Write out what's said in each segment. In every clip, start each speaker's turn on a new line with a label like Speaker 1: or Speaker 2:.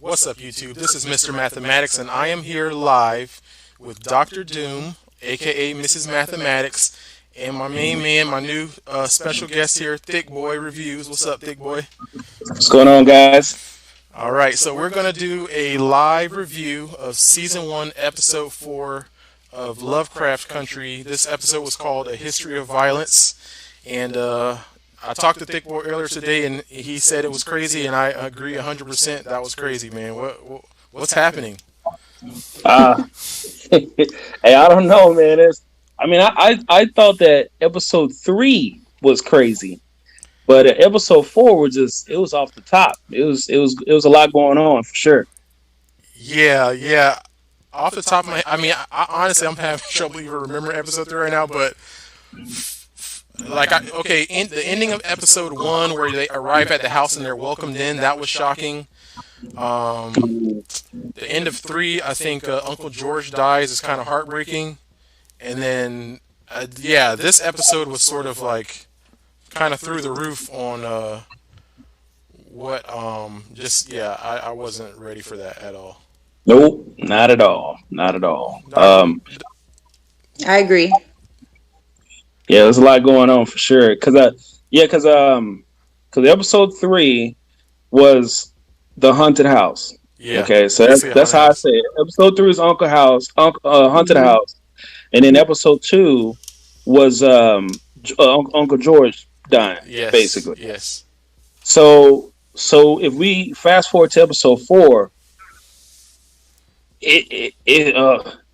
Speaker 1: What's up, YouTube? This is Mr. Mathematics, and I am here live with Dr. Doom, aka Mrs. Mathematics, and my main man, my new special guest here, Thick Boy Reviews. What's up, Thick Boy?
Speaker 2: What's going on, guys?
Speaker 1: All right, so we're going to do a live review of Season 1, Episode 4 of Lovecraft Country. This episode was called A History of Violence, and I talked to Thick Boy earlier today, and he said it was crazy, and I agree 100%. That was crazy, man. What's happening?
Speaker 2: Hey, I don't know, man. I thought that episode 3 was crazy, but episode 4 was off the top. It was a lot going on for sure.
Speaker 1: Yeah. Off the top of my, I honestly, I'm having trouble even remembering episode 3 right now, but in the ending of episode 1 where they arrive at the house and they're welcomed in, that was shocking. The end of 3, I think Uncle George dies, is kind of heartbreaking. And then, this episode was sort of like kind of through the roof on I wasn't ready for that at all.
Speaker 2: Nope, not at all.
Speaker 3: I agree.
Speaker 2: Yeah, there's a lot going on for sure. Because episode 3 was the haunted house.
Speaker 1: Yeah.
Speaker 2: Okay, so that's how I say it. Episode 3 is Haunted House, and then episode 2 was Uncle George dying.
Speaker 1: Yes,
Speaker 2: basically.
Speaker 1: Yes.
Speaker 2: So if we fast forward to episode 4,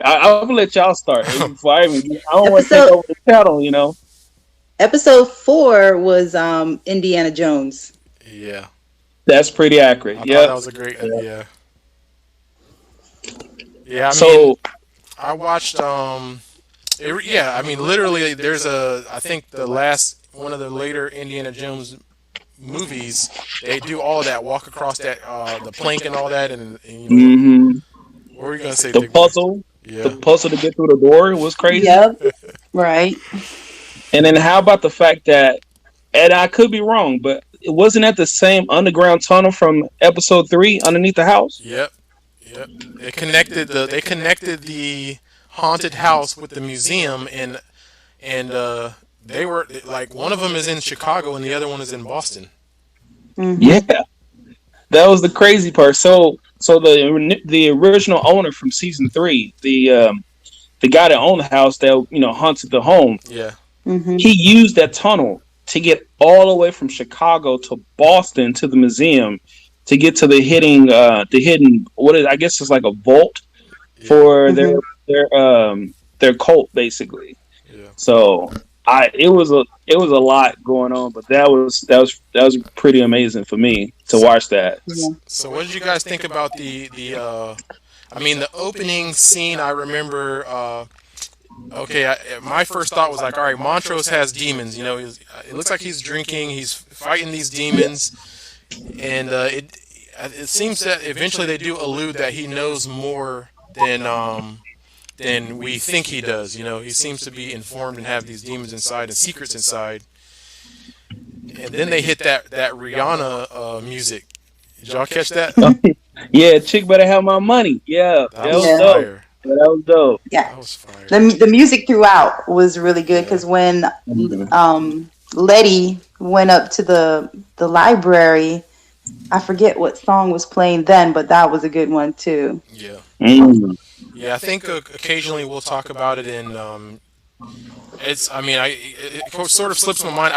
Speaker 2: I'll let y'all start before I don't want to take over the channel, you know.
Speaker 3: Episode 4 was Indiana Jones.
Speaker 1: Yeah,
Speaker 2: that's pretty accurate. Yeah,
Speaker 1: that was a great idea. Yeah, I watched. Literally, there's I think one of the later Indiana Jones movies. They do all of that, walk across that the plank and all that, and you know.
Speaker 2: Mm-hmm.
Speaker 1: What were you gonna say?
Speaker 2: The puzzle. Yeah. The puzzle to get through the door was crazy.
Speaker 3: Yep. Right.
Speaker 2: And then how about the fact that, and I could be wrong, but it wasn't at the same underground tunnel from episode 3 underneath the house?
Speaker 1: Yep. They connected the haunted house with the museum, and they were like, one of them is in Chicago and the other one is in Boston.
Speaker 3: Mm-hmm.
Speaker 2: Yeah. That was the crazy part. So the original owner from season 3, the guy that owned the house that haunted the home, he used that tunnel to get all the way from Chicago to Boston to the museum to get to the hidden I guess it's like a vault for their cult basically. Yeah. So it was a lot going on, but that was pretty amazing for me to watch that.
Speaker 3: Yeah.
Speaker 1: So what did you guys think about the opening scene? I remember. My first thought was like, all right, Montrose has demons. You know, it looks like he's drinking. He's fighting these demons, and it seems that eventually they do allude that he knows more than we think he does. You know, he seems to be informed and have these demons inside and secrets inside. And then they hit that Rihanna music. Did y'all catch that?
Speaker 2: Yeah, chick better have my money. Yeah, that was dope. Yeah, that was dope.
Speaker 3: Yeah,
Speaker 1: that was fire.
Speaker 3: The music throughout was really good because when Letty went up to the library, I forget what song was playing then, but that was a good one too.
Speaker 1: Yeah.
Speaker 2: Mm.
Speaker 1: Yeah, I think occasionally we'll talk about it in. It sort of slips my mind.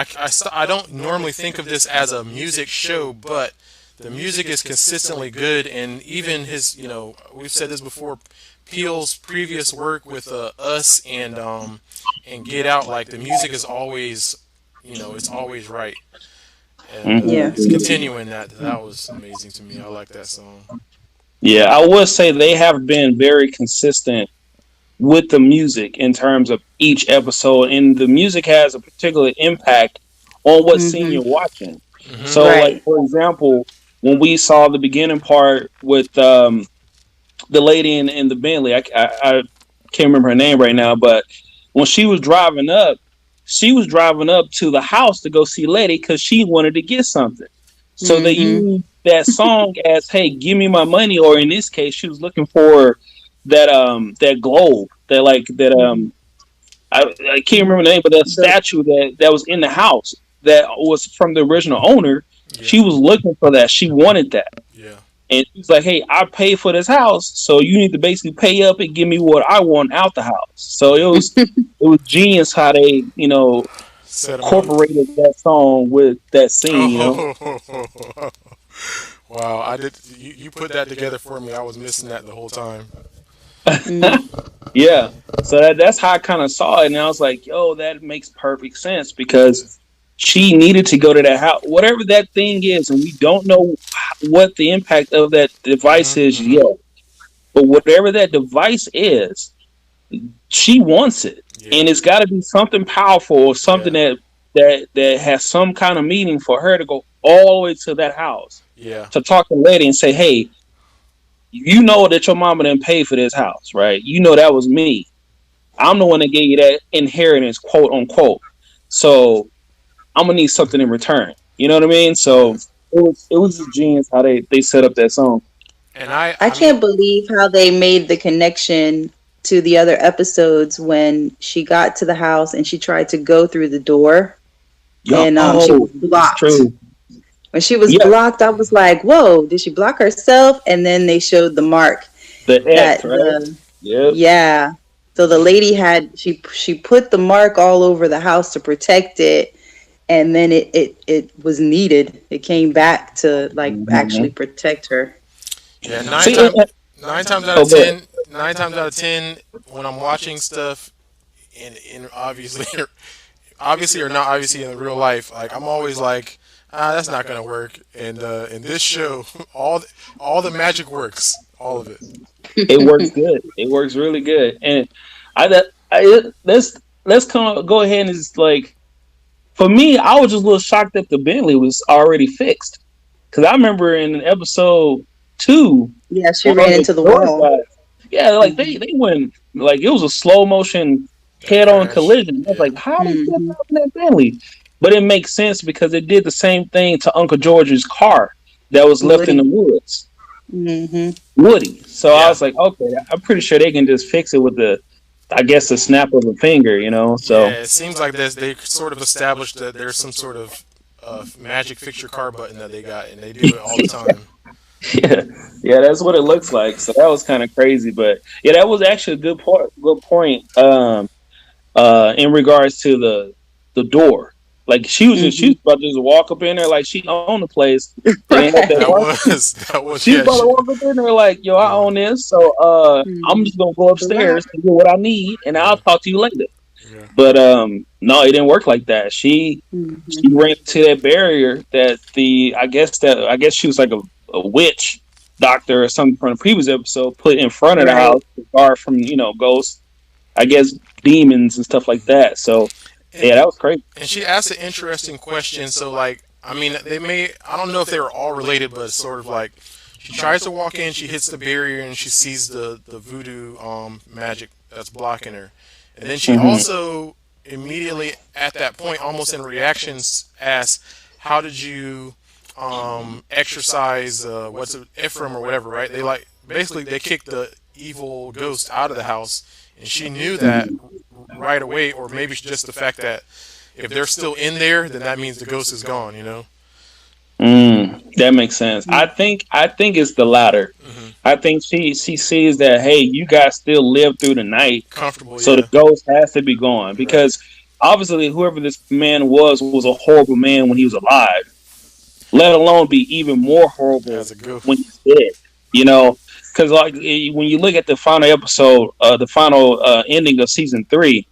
Speaker 1: I don't normally think of this as a music show, but the music is consistently good, and even his, we've said this before, Peele's previous work with Us and Get Out, like the music is always, it's always right. And it's continuing that. That was amazing to me. I like that song.
Speaker 2: Yeah, I would say they have been very consistent with the music in terms of each episode, and the music has a particular impact on what scene you're watching. Mm-hmm. So, like for example, when we saw the beginning part with the lady in the Bentley, I can't remember her name right now, but when she was driving up to the house to go see Letty because she wanted to get something. So they that song as, "Hey, give me my money," or in this case, she was looking for that globe, I can't remember the name, but that statue that was in the house that was from the original owner. Yeah. She was looking for that. She wanted that.
Speaker 1: Yeah.
Speaker 2: And she's like, "Hey, I paid for this house, so you need to basically pay up and give me what I want out the house." So it was genius how they, incorporated that song with that scene.
Speaker 1: Wow, I did. You put that together for me. I was missing that the whole time.
Speaker 2: Yeah, so that's how I kind of saw it, and I was like, "Yo, that makes perfect sense," because she needed to go to that house, whatever that thing is, and we don't know what the impact of that device is yet. But whatever that device is, she wants it, and it's got to be something powerful or something that has some kind of meaning for her to go all the way to that house, to talk to the lady and say, "Hey, you know that your mama didn't pay for this house, right? You know that was me. I'm the one that gave you that inheritance, quote unquote. So I'm gonna need something in return." You know what I mean? So it was just genius how they set up that song.
Speaker 1: And
Speaker 3: I can't believe how they made the connection to the other episodes when she got to the house and she tried to go through the door, and she was blocked. True. When she was blocked, I was like, "Whoa, did she block herself?" And then they showed the mark.
Speaker 2: The X, right?
Speaker 3: Yeah. So the lady she put the mark all over the house to protect it, and then it was needed. It came back to actually protect her.
Speaker 1: Yeah, nine times out of 10, when I'm watching stuff, in obviously or not obviously in real life, like I'm always like, that's not gonna work. And in this show, all the magic works, all of it.
Speaker 2: It works good. It works really good. And let's go ahead and just for me, I was just a little shocked that the Bentley was already fixed, because I remember in episode 2,
Speaker 3: she ran into the wall.
Speaker 2: They went it was a slow motion head-on collision. I was like, how did that happen in that Bentley? But it makes sense because it did the same thing to Uncle George's car that was left in the woods. Woody. So I was like, okay, I'm pretty sure they can just fix it with the snap of a finger, So
Speaker 1: it seems like they sort of established that there's some sort of magic fix your car button that they got, and they do it all the time.
Speaker 2: Yeah, that's what it looks like. So that was kind of crazy, but that was actually a good point. In regards to the door. Like she was about to just walk up in there like she owned the place.
Speaker 1: That was
Speaker 2: she was about to walk up in there like, "Yo, I own this, so I'm just gonna go upstairs and get what I need, and I'll talk to you later." Yeah. But no, it didn't work like that. She ran to that barrier that I guess she was like a witch doctor or something from the previous episode put in front of the house to guard from ghosts, I guess demons and stuff like that. So. That was crazy.
Speaker 1: And she asked an interesting question. So, I don't know if they were all related, but it's sort of like she tries to walk in, she hits the barrier, and she sees the voodoo magic that's blocking her. And then she also immediately at that point, almost in reactions, asks, "How did you exorcise Ephraim or whatever?" Right? They basically they kicked the evil ghost out of the house, and she knew that right away, or maybe just the fact that if they're still in there, then that means the ghost is gone.
Speaker 2: That makes sense. I think it's the latter. I think she sees that, hey, you guys still live through the night,
Speaker 1: comfortable,
Speaker 2: so the ghost has to be gone, because obviously whoever this man was a horrible man when he was alive, let alone be even more horrible when he's dead. Because when you look at the final episode, the final ending of season 3,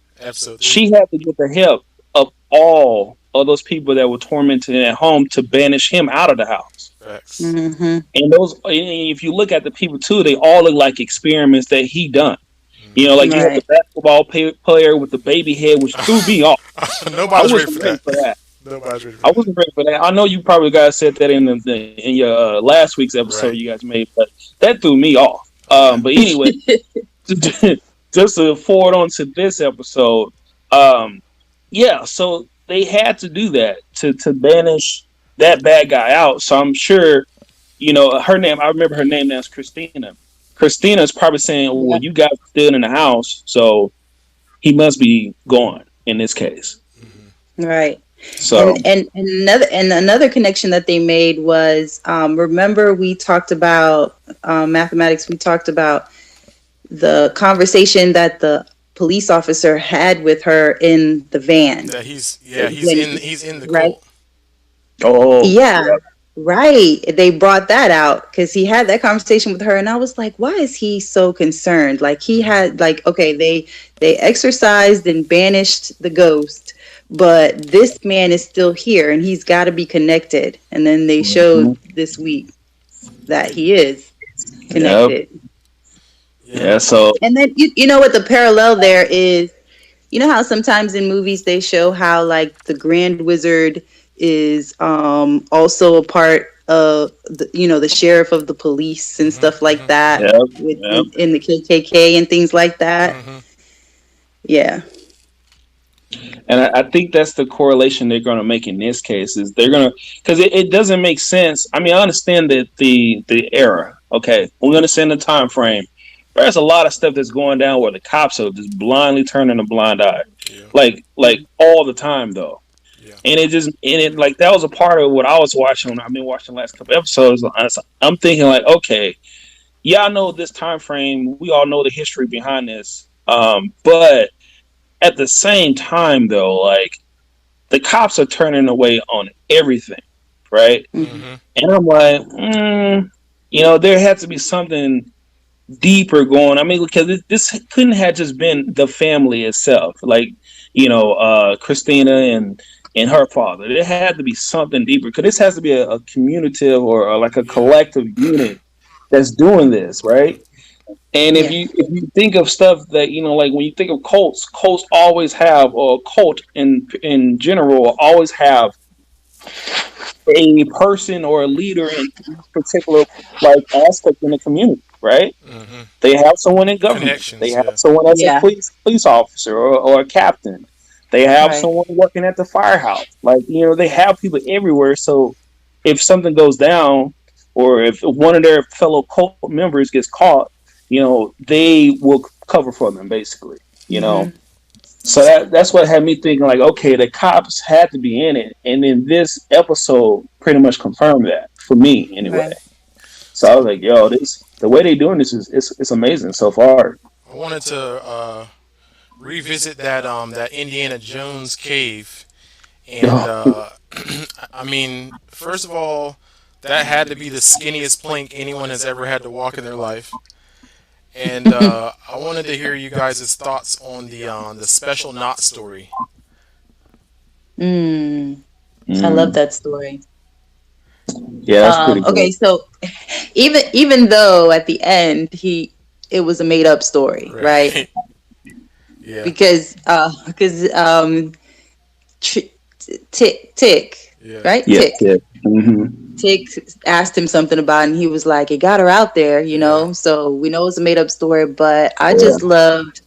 Speaker 2: she had to get the help of all of those people that were tormented in that home to banish him out of the house. And if you look at the people too, they all look like experiments that he done. You had the basketball player with the baby head, which threw me off.
Speaker 1: Nobody's ready for that.
Speaker 2: I wasn't ready for that. I know you probably guys said that in your last week's episode you guys made, but that threw me off. But anyway, just to forward on to this episode, so they had to do that to banish that bad guy out. So I'm sure her name. I remember her name now is Christina. Christina's probably saying, "Well, you guys still in the house, so he must be gone." In this case,
Speaker 3: right.
Speaker 2: So
Speaker 3: and another connection that they made was remember we talked about mathematics. We talked about the conversation that the police officer had with her in the van.
Speaker 1: That he's in the
Speaker 3: right?
Speaker 1: cult.
Speaker 2: Oh
Speaker 3: yeah. Right. They brought that out because he had that conversation with her, and I was like, why is he so concerned? Like he had okay, they exorcised and banished the ghost, but this man is still here and he's got to be connected. And then they showed this week that he is connected.
Speaker 2: Yeah. So
Speaker 3: and then you know what the parallel there is. You know how sometimes in movies they show how like the Grand Wizard is also a part of the sheriff of the police and stuff like that in the KKK and things like that. Yeah.
Speaker 2: And I think that's the correlation they're going to make in this case is they're going to, because it doesn't make sense. I mean, I understand that the era. Okay, we understand the time frame. But there's a lot of stuff that's going down where the cops are just blindly turning a blind eye, like all the time though. And it like that was a part of what I was watching. I've been watching the last couple episodes. I'm thinking like, okay, I know this time frame. We all know the history behind this. But at the same time, though, like the cops are turning away on everything, right? And I'm like, there had to be something deeper going. I mean, because this couldn't have just been the family itself, like Christina and her father. There had to be something deeper because this has to be a communitive or like a collective unit that's doing this, right? And if you think of stuff that like when you think of cults always have, or a cult in general will always have a person or a leader in particular like aspect in the community, right? They have someone in government. They have someone as a police officer or a captain. They have someone working at the firehouse. Like, they have people everywhere. So if something goes down or if one of their fellow cult members gets caught, they will cover for them basically, So that's what had me thinking like, okay, the cops had to be in it. And then this episode pretty much confirmed that for me anyway. So I was like, yo, the way they're doing this is amazing so far.
Speaker 1: I wanted to revisit that Indiana Jones cave, and I mean, first of all, that had to be the skinniest plank anyone has ever had to walk in their life. And I wanted to hear you guys' thoughts on the special knot story.
Speaker 3: I love that story.
Speaker 2: Yeah, that's pretty cool.
Speaker 3: Okay, so even though at the end it was a made up story, right?
Speaker 1: Yeah.
Speaker 3: Because Tick, right?
Speaker 2: Yeah.
Speaker 3: Tick. Tick asked him something about it, and he was like, it got her out there, so we know it's a made up story, but I just loved,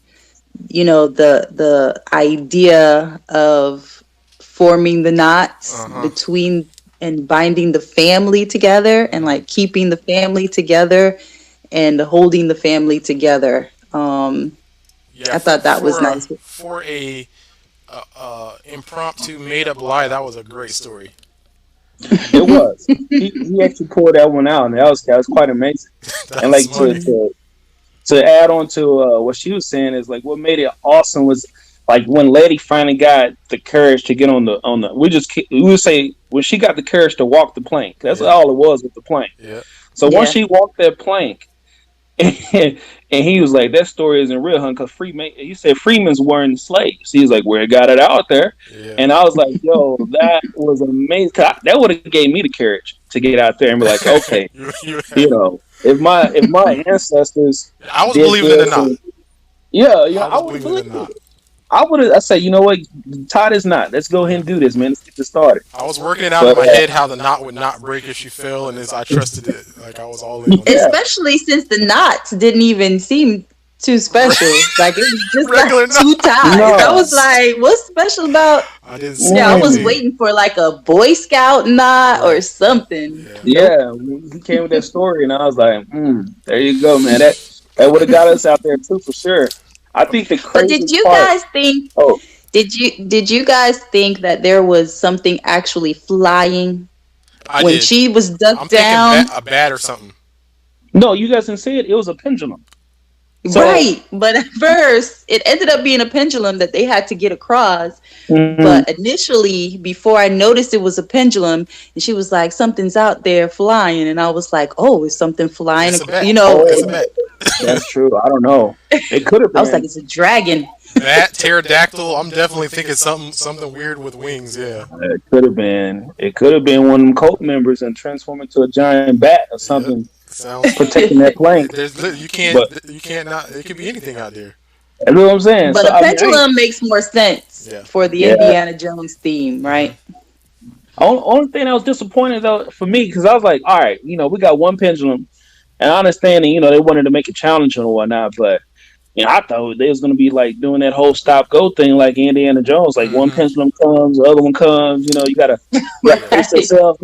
Speaker 3: the idea of forming the knots between and binding the family together and like keeping the family together and holding the family together. I thought that was nice.
Speaker 1: For a impromptu made up lie, that was a great story.
Speaker 2: It was. He actually pulled that one out, and that was quite amazing. And like to add on to what she was saying is like what made it awesome was like when Letty finally got the courage to get on the we would say when she got the courage to walk the plank. That's all it was with the plank.
Speaker 1: Yeah.
Speaker 2: So once she walked that plank, and he was like, that story isn't real, huh? Because he said Freeman's weren't slaves. He was like, well, it got it out there. Yeah. And I was like, yo, that was amazing. That would have gave me the courage to get out there and be like, okay, if my ancestors,
Speaker 1: I was believing it or not.
Speaker 2: I would believe it. I said, you know what, Todd is not. Let's go ahead and do this, man. Let's get this started.
Speaker 1: I was working it out in my head how the knot would not break if she fell, and I trusted it. Like I was all in.
Speaker 3: Especially since the knots didn't even seem too special. Like it was just like 2 ties. No. I was like, what's special about
Speaker 1: I didn't see
Speaker 3: I was waiting for like a Boy Scout knot or something.
Speaker 2: Yeah, he came with that story, and I was like, there you go, man. That would have got us out there too, for sure. I think the crazy
Speaker 3: But did you
Speaker 2: part,
Speaker 3: guys think? Oh, did you guys think that there was something actually flying when she was ducked down?
Speaker 1: A bat or something.
Speaker 2: No, you guys didn't see it. It was a pendulum.
Speaker 3: Right, but at first it ended up being a pendulum that they had to get across. But initially, before I noticed it was a pendulum, and she was like, "Something's out there flying," and I was like, "Oh, is something flying?"
Speaker 1: It's a bat.
Speaker 2: That's true. I don't know. It could have been.
Speaker 3: I was like, "It's a dragon."
Speaker 1: Bat, pterodactyl. I'm definitely thinking something weird with wings. Yeah,
Speaker 2: it could have been. It could have been one of them cult members and transform into a giant bat or something. Yep.
Speaker 1: Sounds
Speaker 2: protecting that plane.
Speaker 1: You can't not. It could be anything out there.
Speaker 2: That's what I'm saying.
Speaker 3: But a pendulum makes more sense for the Indiana Jones theme, right?
Speaker 2: Only thing that was disappointing though for me, because I was like, all right, we got one pendulum, and I understand, they wanted to make it challenging or whatnot, but I thought they was gonna be like doing that whole stop go thing like Indiana Jones, like one pendulum comes, the other one comes, you gotta face yourself,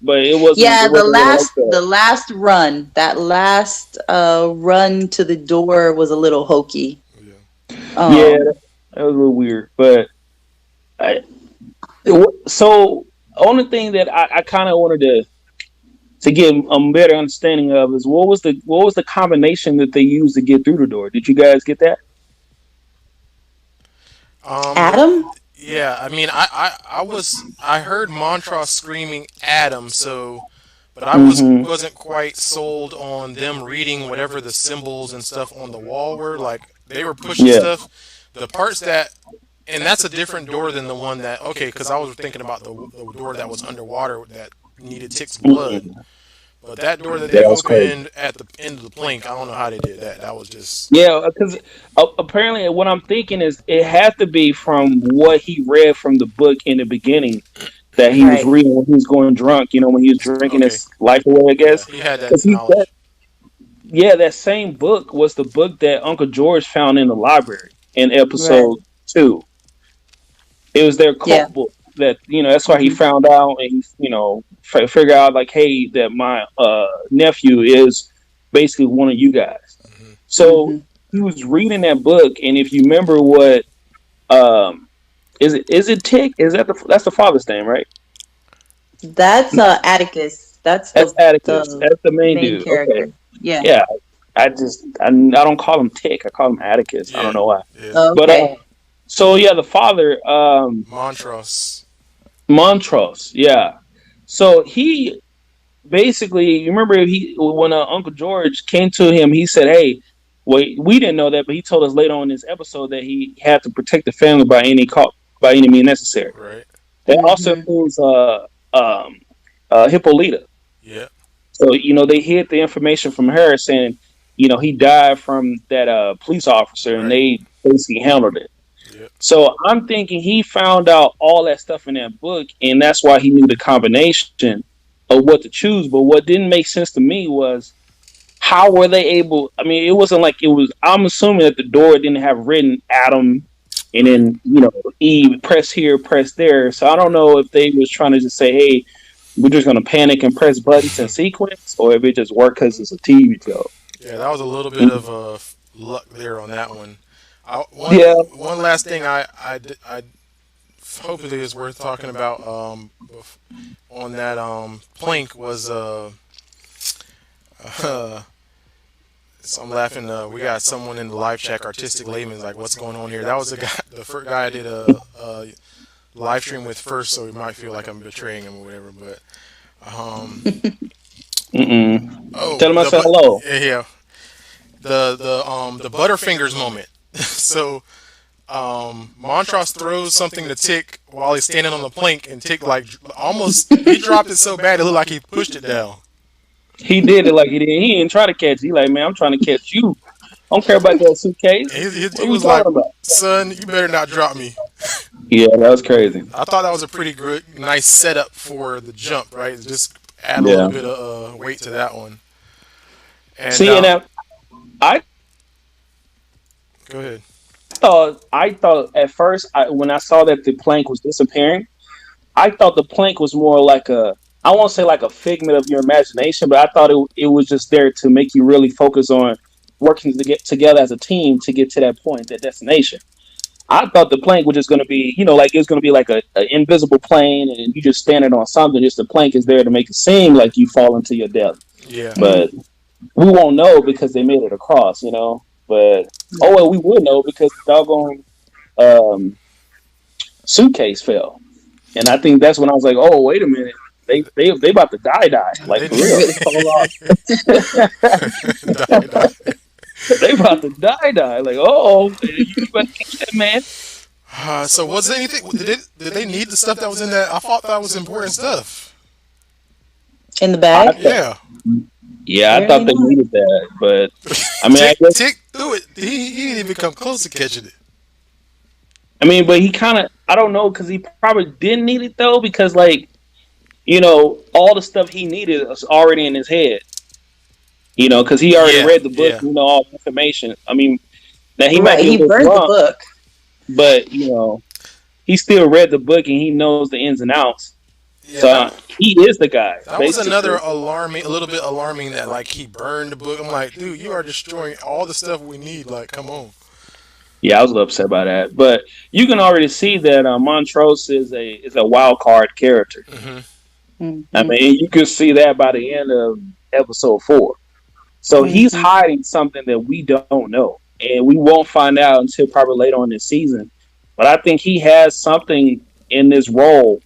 Speaker 2: But it wasn't.
Speaker 3: Yeah, the last run, that last run to the door was a little hokey.
Speaker 2: That was a little weird. But so only thing that I kind of wanted to get a better understanding of is what was the combination that they used to get through the door? Did you guys get that?
Speaker 3: Adam?
Speaker 1: Yeah, I mean, I heard Montross screaming Adam, but I wasn't quite sold on them reading whatever the symbols and stuff on the wall were. Like they were pushing stuff. The parts and that's a different door than the one because I was thinking about the door that was underwater that needed Tick's blood. But that door that they opened at the end of the plank, I don't know how they did that. That was just...
Speaker 2: Yeah, because apparently what I'm thinking is it had to be from what he read from the book in the beginning that he was reading when he was going drunk, when he was drinking his life away, I guess.
Speaker 1: Yeah, he had that knowledge.
Speaker 2: That same book was the book that Uncle George found in the library in episode 2. It was their cult book. That that's why he found out, and figure out like, hey, that my nephew is basically one of you guys. So he was reading that book, and if you remember what is it Tick? That's the father's name, right?
Speaker 3: That's Atticus. That's
Speaker 2: Atticus. That's the main dude.
Speaker 3: Character.
Speaker 2: Okay.
Speaker 3: Yeah.
Speaker 2: I don't call him Tick. I call him Atticus. Yeah. I don't know why.
Speaker 3: Yeah. Okay.
Speaker 2: But so the father Montross, yeah. So he basically, you remember when Uncle George came to him, he said, "Hey, wait, we didn't know that, but he told us later on in this episode that he had to protect the family by any means necessary."
Speaker 1: Right.
Speaker 2: That also includes Hippolyta.
Speaker 1: Yeah.
Speaker 2: So they hid the information from her, saying, he died from that police officer, and they basically handled it. Yep. So I'm thinking he found out all that stuff in that book, and that's why he knew the combination of what to choose. But what didn't make sense to me was how were they able? I mean, it wasn't like it was. I'm assuming that the door didn't have written Adam, and then Eve, press here, press there. So I don't know if they was trying to just say, hey, we're just gonna panic and press buttons in sequence, or if it just worked because it's a TV show.
Speaker 1: Yeah, that was a little bit of luck there on that one. One last thing I hopefully is worth talking about on that plank was so I'm laughing. We got someone in the live chat, Artistic Layman's like, what's going on here? That was the first guy I did a live stream with first, so he might feel like I'm betraying him or whatever. But
Speaker 2: tell him I said hello.
Speaker 1: Yeah. The Butterfingers moment. So Montross throws something to Tick while he's standing on the plank, and Tick he dropped it so bad it looked like he pushed it down.
Speaker 2: He did it like he did. He didn't try to catch it. He like, man, I'm trying to catch you. I don't care about that suitcase.
Speaker 1: He was like, son, you better not drop me.
Speaker 2: Yeah, that was crazy.
Speaker 1: I thought that was a pretty good, nice setup for the jump, right? Just add a little bit of weight to that one. And
Speaker 2: I
Speaker 1: go ahead.
Speaker 2: I thought at first when I saw that the plank was disappearing, I thought the plank was more like I won't say like a figment of your imagination, but I thought it was just there to make you really focus on working to get together as a team to get to that point, that destination. I thought the plank was just going to be, like it was going to be like a invisible plane, and you just standing on something. Just the plank is there to make it seem like you fall into your death.
Speaker 1: Yeah.
Speaker 2: But we won't know because they made it across, But we would know because the doggone suitcase fell, and I think that's when I was like, oh, wait a minute. They about to die, like for real. They about to die. Like, you better catch that, man.
Speaker 1: So was there anything? Did they need the stuff that was in that? I thought that was important stuff.
Speaker 3: In the bag?
Speaker 2: Yeah, I thought they needed that, but I mean,
Speaker 1: Tick threw it. He didn't even come close to catching it.
Speaker 2: I mean, but he kind of, I don't know, because he probably didn't need it though, because all the stuff he needed was already in his head. Because he already read the book, all the information. I mean, that he might be
Speaker 3: burned the book,
Speaker 2: but he still read the book and he knows the ins and outs. Yeah, so he is the guy.
Speaker 1: That was another a little bit alarming that like he burned the book. I'm like, dude, you are destroying all the stuff we need. Like, come on.
Speaker 2: Yeah, I was a little upset by that, but you can already see that Montrose is a wild card character.
Speaker 1: Mm-hmm.
Speaker 3: Mm-hmm.
Speaker 2: I mean, you can see that by the end of episode 4. So he's hiding something that we don't know, and we won't find out until probably later on this season. But I think he has something in this role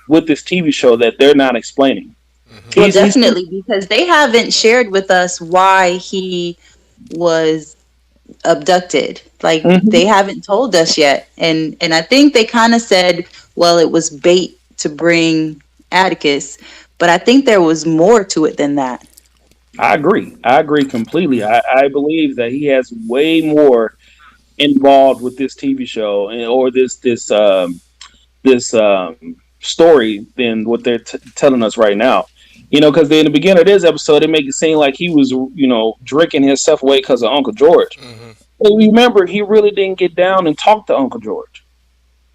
Speaker 2: with this TV show that they're not explaining.
Speaker 3: Mm-hmm. Well, definitely, because they haven't shared with us why he was abducted. Like, they haven't told us yet. And I think they kind of said, well, it was bait to bring Atticus. But I think there was more to it than that.
Speaker 2: I agree completely. I believe that he has way more involved with this TV show or this story than what they're telling us right now. Because in the beginning of this episode, they make it seem like he was, drinking himself away because of Uncle George.
Speaker 1: Mm-hmm.
Speaker 2: But remember, he really didn't get down and talk to Uncle George.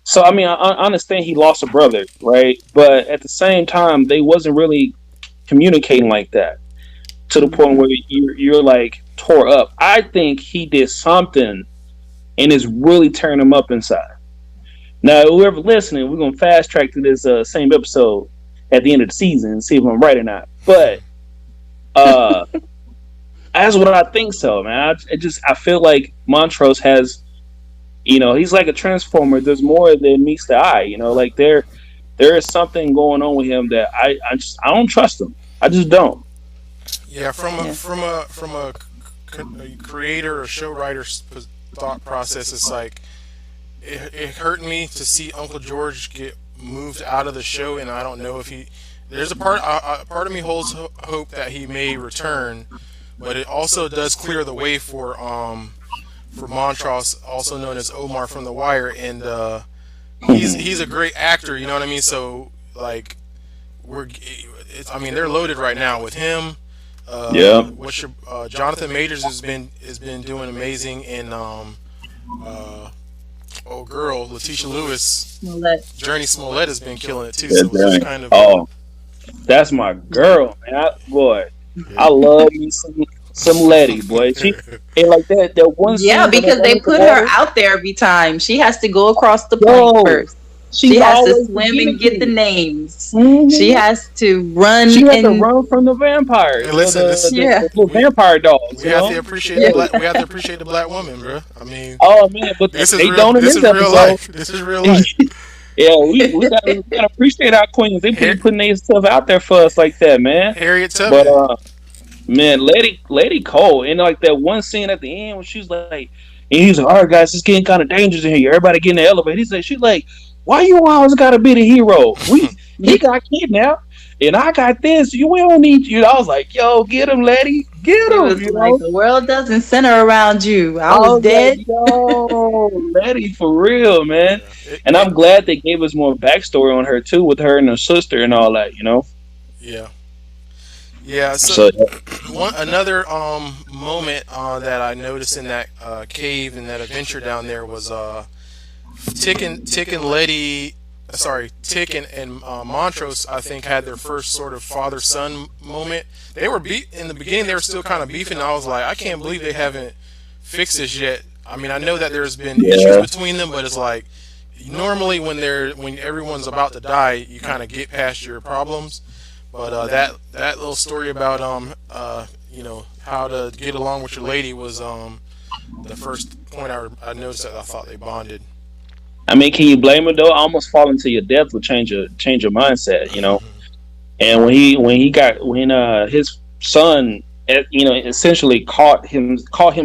Speaker 2: So, I mean, I understand he lost a brother, right? But at the same time, they wasn't really communicating like that to the point where you're like tore up. I think he did something and it's really turning him up inside. Now, whoever listening, we're going to fast track to this same episode at the end of the season and see if I'm right or not. But that's what I think so, man. I feel like Montrose has, he's like a transformer. There's more than meets the eye. Like there is something going on with him that I don't trust him. I just don't.
Speaker 1: Yeah, from a creator or show writer's thought process, it's like it hurt me to see Uncle George get moved out of the show, and I don't know if there's a part of me holds hope that he may return, but it also does clear the way for Montrose, also known as Omar from The Wire, and he's a great actor, you know what I mean? So like they're loaded right now with him. Jonathan Majors has been doing amazing, and Letitia Lewis, Journey Smollett has been killing it too. So it's kind of
Speaker 2: that's my girl, man. I love me some Letty, boy. She and like that one.
Speaker 3: Yeah, because they put her out there every time. She has to go across the plank first. She has to swim and get the names. Mm-hmm. She has to run.
Speaker 2: She has to run from the vampires.
Speaker 1: Hey, listen,
Speaker 2: the vampire dogs.
Speaker 1: We have to appreciate the black woman, bro. I mean,
Speaker 2: but
Speaker 1: this
Speaker 2: they
Speaker 1: is
Speaker 2: don't in this
Speaker 1: is real life. This is real life.
Speaker 2: Yeah, we gotta appreciate our queens. They be putting their stuff out there for us like that, man.
Speaker 1: Harriet Tubman.
Speaker 2: But man, Lady Cole, and like that one scene at the end when she's like, and he's like, "All right, guys, it's getting kind of dangerous in here. Everybody get in the elevator." She's like, "Why you always gotta be the hero? He got kidnapped, and I got this. We don't need you." I was like, "Yo, get him, Letty, get him."
Speaker 3: Like, the world doesn't center around you. I was dead.
Speaker 2: Like, yo, Letty, for real, man. And I'm glad they gave us more backstory on her too, with her and her sister and all that.
Speaker 1: Yeah. Yeah. So another moment that I noticed in that cave and that adventure down there was Tick and Letty. Sorry, Tick and Montrose, I think, had their first sort of father-son moment. They were in the beginning. They were still kind of beefing. I was like, I can't believe they haven't fixed this yet. I mean, I know that there's been issues between them, but it's like normally when everyone's about to die, you kind of get past your problems. But that little story about how to get along with your lady was the first point I noticed that I thought they bonded.
Speaker 2: I mean, can you blame him though? Almost falling to your death will change your mindset, you know. And when his son, essentially caught him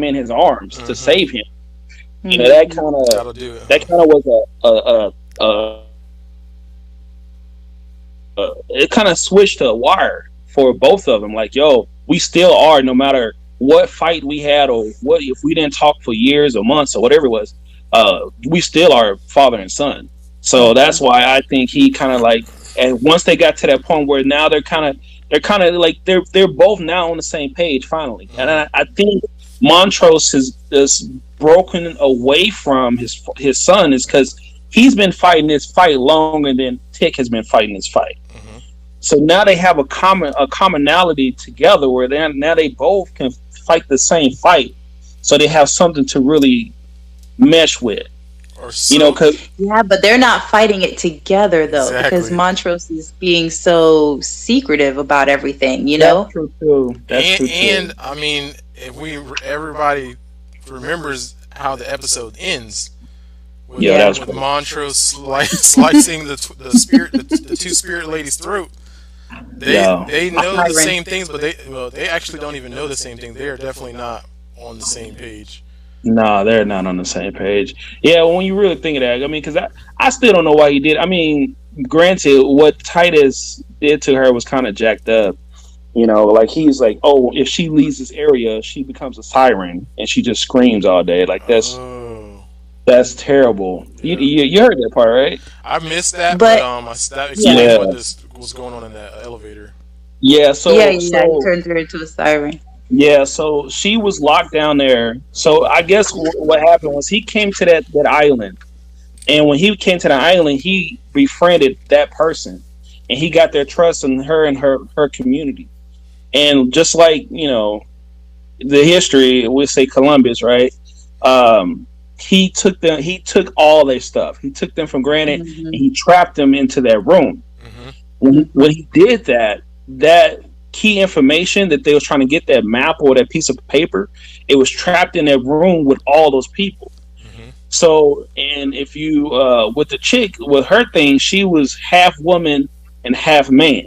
Speaker 2: in his arms to save him, you know, that kind of was it kind of switched to a wire for both of them. Like, yo, we still are, no matter what fight we had or what if we didn't talk for years or months or whatever it was. We still are father and son. So that's why I think he kind of like, and once they got to that point where now they're kind of like they're both now on the same page finally. And I think Montrose is broken away from his son is because he's been fighting this fight longer than Tick has been fighting this fight. So now they have a commonality together where now they both can fight the same fight. So they have something to really mesh with,
Speaker 3: but they're not fighting it together though, because Montrose is being so secretive about everything, you know.
Speaker 2: That's true too.
Speaker 1: And I mean, if everybody remembers how the episode ends, with Montrose slicing the two spirit ladies' throat. They know the same things, but they actually don't even know the same thing. They are definitely not on the same page.
Speaker 2: No, they're not on the same page. Yeah, when you really think of that, I mean, because I still don't know why he did. I mean, granted, what Titus did to her was kind of jacked up. You know, like he's like, oh, if she leaves this area, she becomes a siren and she just screams all day. Like that's terrible. Yeah. You heard that part, right?
Speaker 1: I missed that, but that explains what was going on in that elevator.
Speaker 2: Yeah,
Speaker 3: he turned her into a siren.
Speaker 2: Yeah, so she was locked down there. So I guess what happened was he came to that island, and when he came to the island, he befriended that person, and he got their trust in her and her community. And just like, you know, the history, we'll say Columbus, right? He took all their stuff. He took them for granted, and he trapped them into that room. When he did that key information that they was trying to get, that map or that piece of paper, it was trapped in that room with all those people. So, and if you with the chick, with her thing, she was half woman and half man.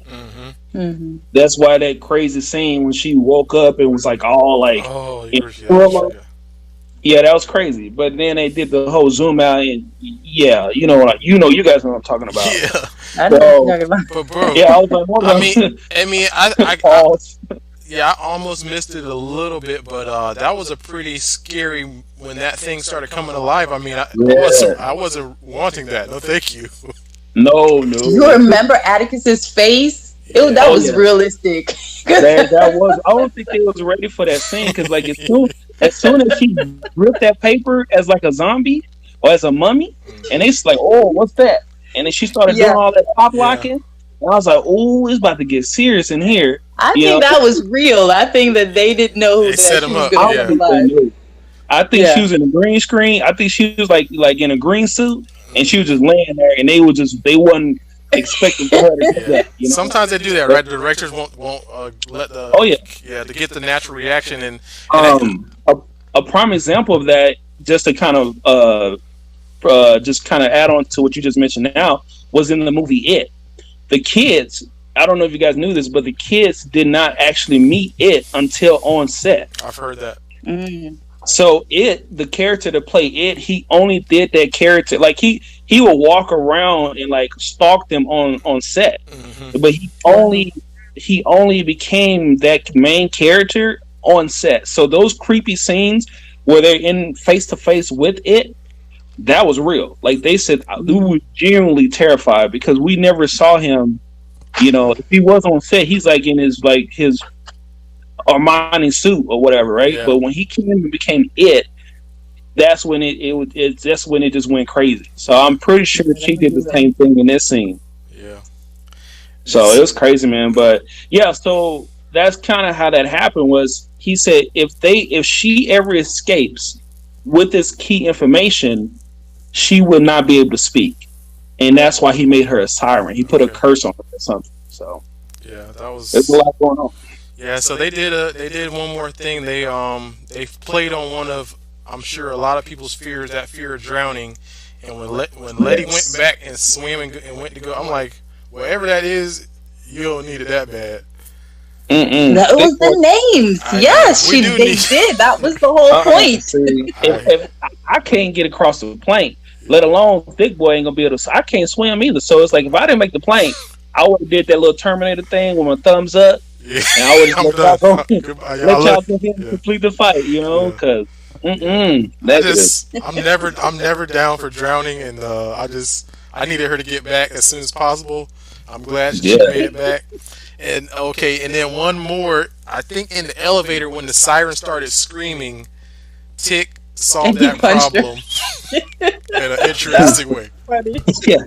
Speaker 2: That's why that crazy scene when she woke up and was like all like, yeah, that was crazy. But then they did the whole zoom out, and you guys know what I'm talking about.
Speaker 1: Yeah,
Speaker 3: I know what you're talking about.
Speaker 1: But bro,
Speaker 2: I was like,
Speaker 1: I almost missed it a little bit, but that was a pretty scary when that thing started coming alive. I mean, I wasn't wanting that. No, thank you.
Speaker 2: No.
Speaker 3: You remember Atticus's face? That was realistic.
Speaker 2: that was. I don't think they was ready for that scene because, like, as soon as she ripped that paper as like a zombie or as a mummy, and it's like, oh, what's that? And then she started doing all that pop locking. And I was like, oh, it's about to get serious in here.
Speaker 3: I think that was real. I think that they didn't know who
Speaker 1: set him up.
Speaker 2: I think she was in a green screen. I think she was like in a green suit, and she was just laying there, and they wasn't expecting her to do that. You know?
Speaker 1: Sometimes they do that, right? The directors won't let the to get the natural reaction and
Speaker 2: a prime example of that, just to kind of add on to what you just mentioned now, was in the movie It. The kids, I don't know if you guys knew this, but the kids did not actually meet It until on set.
Speaker 1: I've heard that.
Speaker 2: So the character to play It, he only did that character, like he would walk around and like stalk them on set, but he only became that main character on set. So those creepy scenes where they're in face to face with It, that was real. Like they said, we were genuinely terrified because we never saw him You know, if he was on set, he's like in his Armani suit or whatever, right? Yeah. But when he came and became it, that's when it just went crazy. So I'm pretty sure she did the same thing in this scene.
Speaker 1: Yeah.
Speaker 2: So it was crazy, man. But yeah, so that's kind of how that happened. Was he said if she ever escapes with this key information, she would not be able to speak, and that's why he made her a siren. He put a curse on her or something. So
Speaker 1: yeah, that was.
Speaker 2: There's a lot going on.
Speaker 1: Yeah, so they did one more thing. They played on one of, I'm sure, a lot of people's fears, that fear of drowning. And when Letty went back and swam and went to go, I'm like, whatever that is, you don't need it that bad.
Speaker 3: That was the names. Yes, they did. That was the whole point.
Speaker 2: If I can't get across the plank, let alone Thick Boy ain't gonna be able to. I can't swim either. So it's like if I didn't make the plank, I would have did that little Terminator thing with my thumbs up. Yeah. And I would have let y'all go ahead and complete the fight. You know, because
Speaker 1: I'm never down for drowning, and I needed her to get back as soon as possible. I'm glad she made it back. And and then one more. I think in the elevator when the siren started screaming, Tick solved that problem in an interesting way.
Speaker 2: Yeah,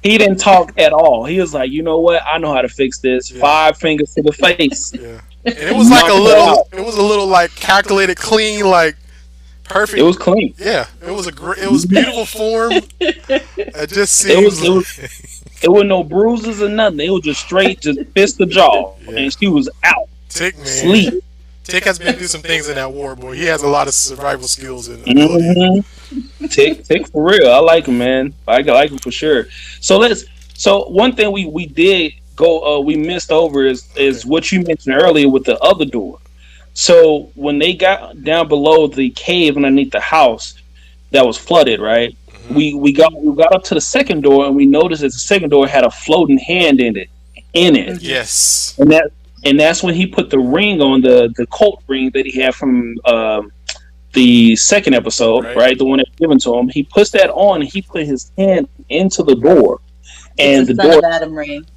Speaker 2: he didn't talk at all. He was like, "You know what? I know how to fix this. Yeah. 5 fingers to the face."
Speaker 1: Yeah, and it was like it was a little like calculated, clean, like perfect.
Speaker 2: It was clean.
Speaker 1: Yeah, it was beautiful form. It just seems.
Speaker 2: It was no bruises or nothing. It was just straight, just fist the jaw, and she was out.
Speaker 1: Tick, man.
Speaker 2: Sleep.
Speaker 1: Tick has been through some things in that war, boy. He has a lot of survival skills and
Speaker 2: Tick for real. I like him, man. I like him for sure. So one thing we did go we missed over is what you mentioned earlier with the other door. So when they got down below the cave underneath the house that was flooded, right? We got up to the second door and we noticed that the second door had a floating hand in it.
Speaker 1: Yes.
Speaker 2: And that's when he put the ring on, the cult ring that he had from the second episode, right? The one that was given to him. He puts that on and he put his hand into the door. And the door,
Speaker 3: Adam ring.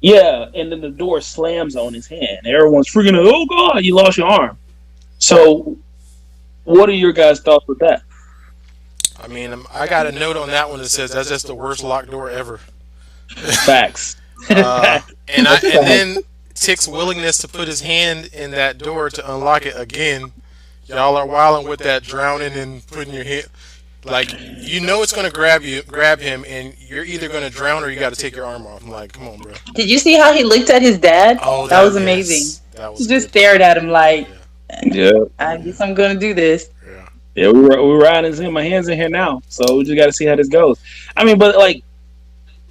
Speaker 2: Yeah, and then the door slams on his hand. Everyone's freaking out, oh God, you lost your arm. So what are your guys' thoughts with that?
Speaker 1: I mean, I got a note on that one that says that's just the worst locked door ever.
Speaker 2: Facts.
Speaker 1: And then Tick's willingness to put his hand in that door to unlock it again. Y'all are wilding with that drowning and putting your hand, like, you know it's gonna grab him, and you're either gonna drown or you got to take your arm off. I'm like, come on, bro.
Speaker 3: Did you see how he looked at his dad? Oh, that was amazing. That was he just stared at him like, I guess I'm gonna do this.
Speaker 2: Yeah, we're riding my hands in here now, so we just got to see how this goes. I mean, but like,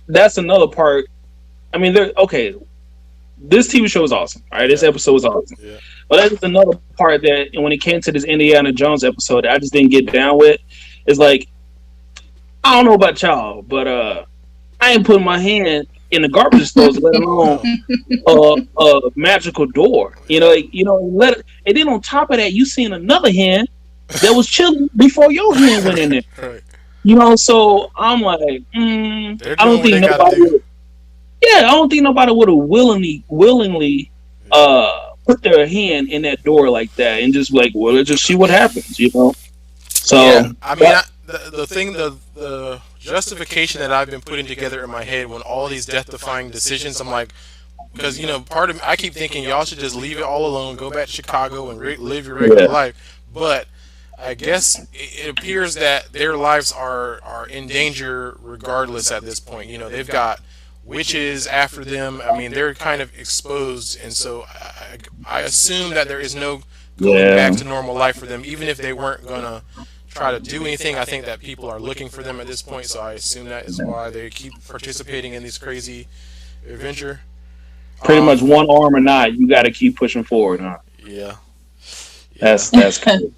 Speaker 2: that's another part. I mean, this TV show is awesome. All right, this episode was awesome. Yeah. But that's another part that, when it came to this Indiana Jones episode, that I just didn't get down with. Is like, I don't know about y'all, but I ain't putting my hand in the garbage disposal, let alone a magical door. You know, and then on top of that, you seeing another hand that was chilling before your hand went in there. Right. You know, I don't think nobody. I don't think nobody would have willingly put their hand in that door like that and just like, well, let's just see what happens, you know. So
Speaker 1: I mean, the justification that I've been putting together in my head when all these death-defying decisions, I'm like, because part of me, I keep thinking y'all should just leave it all alone, go back to Chicago and live your regular life, but I guess it appears that their lives are in danger regardless at this point. You know, they've got witches after them. I mean, they're kind of exposed, and so I assume that there is no going back to normal life for them, even if they weren't gonna try to do anything. I think that people are looking for them at this point, so I assume that is why they keep participating in these crazy adventure.
Speaker 2: Pretty much one arm or not, you got to keep pushing forward, huh?
Speaker 1: Yeah.
Speaker 2: That's crazy.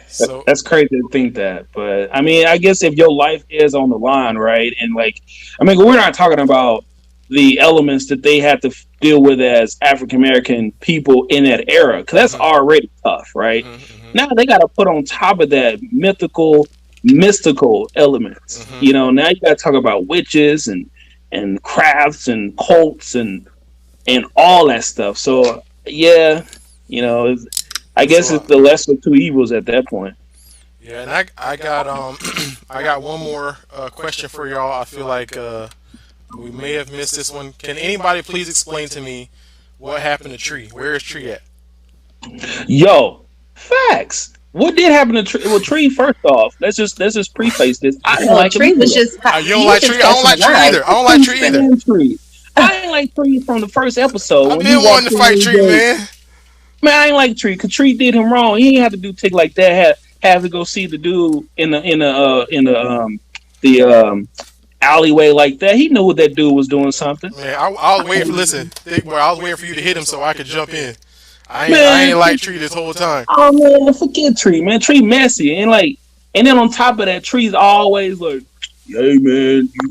Speaker 2: So, that's crazy to think that, but I mean, I guess if your life is on the line, right, and like, I mean, we're not talking about the elements that they had to deal with as African American people in that era, because that's already tough, right? Now they got to put on top of that mystical elements. You know, now you got to talk about witches and crafts and cults and all that stuff. So yeah, I guess it's the lesser of two evils at that point.
Speaker 1: Yeah, and I got I got one more question for y'all. I feel like we may have missed this one. Can anybody please explain to me what happened to Tree? Where is Tree at?
Speaker 2: Yo, facts. What did happen to Tree? Well, Tree, first off, let's just preface this. I didn't like
Speaker 3: Tree. Was just
Speaker 1: you don't like Tree? I don't like Tree either. I don't like Tree either.
Speaker 2: I didn't like Tree from the first episode.
Speaker 1: I've been wanting to fight Tree, man.
Speaker 2: Man, I ain't like Tree because Tree did him wrong. He didn't have to do Tick like that. Have to go see the dude in the alleyway like that. He knew what that dude was doing something.
Speaker 1: Man, I was waiting for I was waiting for you to hit him so I could jump in. I ain't like Tree this whole time.
Speaker 2: Oh man, forget Tree, man. Tree messy and then on top of that, Tree's always like, hey man, you